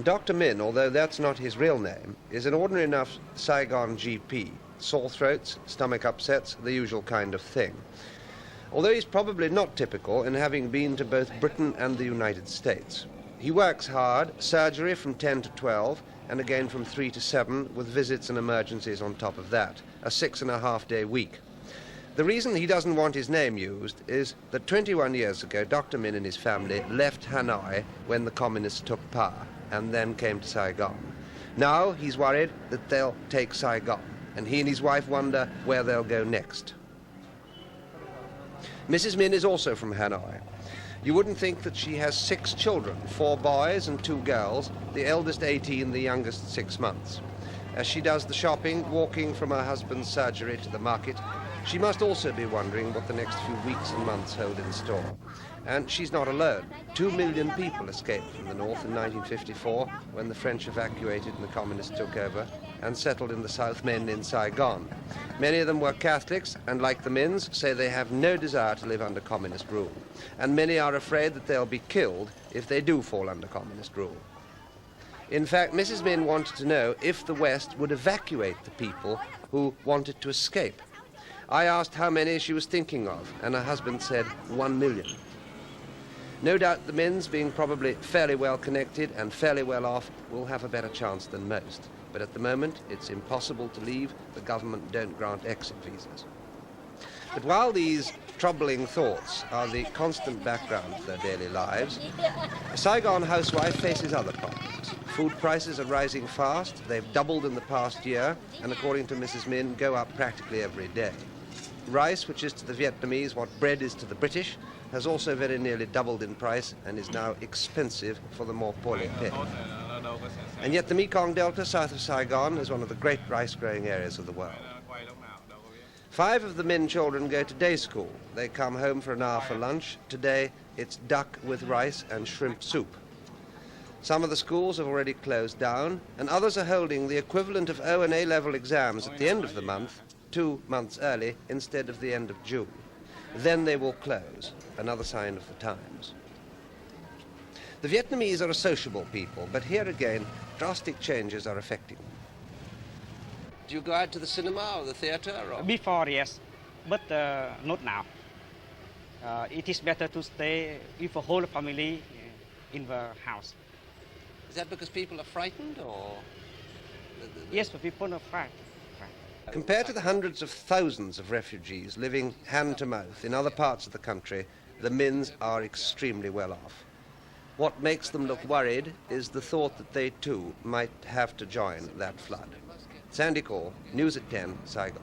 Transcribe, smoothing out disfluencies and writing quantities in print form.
Dr. Min, although that's not his real name, is an ordinary enough Saigon GP. Sore throats, stomach upsets, the usual kind of thing. Although he's probably not typical in having been to both Britain and the United States. He works hard, surgery from 10 to 12, and again from 3 to 7, with visits and emergencies on top of that, a 6.5-day week. The reason he doesn't want his name used is that 21 years ago, Dr. Min and his family left Hanoi when the communists took power, and then came to Saigon. Now he's worried that they'll take Saigon, and he and his wife wonder where they'll go next. Mrs. Min is also from Hanoi. You wouldn't think that she has 6 children, 4 boys and 2 girls, the eldest 18, the youngest 6 months. As she does the shopping, walking from her husband's surgery to the market, she must also be wondering what the next few weeks and months hold in store. And she's not alone. 2 million people escaped from the north in 1954 when the French evacuated and the communists took over and settled in the south, men in Saigon. Many of them were Catholics and, like the Mins, say they have no desire to live under communist rule. And many are afraid that they'll be killed if they do fall under communist rule. In fact, Mrs. Min wanted to know if the West would evacuate the people who wanted to escape. I asked how many she was thinking of, and her husband said 1 million. No doubt the Mins, being probably fairly well connected and fairly well off, will have a better chance than most. But at the moment, it's impossible to leave. The government don't grant exit visas. But while these troubling thoughts are the constant background of their daily lives, a Saigon housewife faces other problems. Food prices are rising fast. They've doubled in the past year, and according to Mrs. Min, go up practically every day. Rice, which is to the Vietnamese what bread is to the British, has also very nearly doubled in price and is now expensive for the more poorly paid. And yet the Mekong Delta south of Saigon is one of the great rice-growing areas of the world. 5 of the Min children go to day school. They come home for an hour for lunch. Today it's duck with rice and shrimp soup. Some of the schools have already closed down, and others are holding the equivalent of O and A level exams at the end of the month, 2 months early, instead of the end of June. Then they will close, another sign of the times. The Vietnamese are a sociable people, but here again, drastic changes are affecting them. Do you go out to the cinema or the theatre? Or? Before, yes, but not now. It is better to stay with a whole family in the house. Is that because people are frightened, or? Yes, but people are frightened. Compared to the hundreds of thousands of refugees living hand to mouth in other parts of the country, the Mins are extremely well off. What makes them look worried is the thought that they too might have to join that flood. Sandy Call, News at 10, Saigon.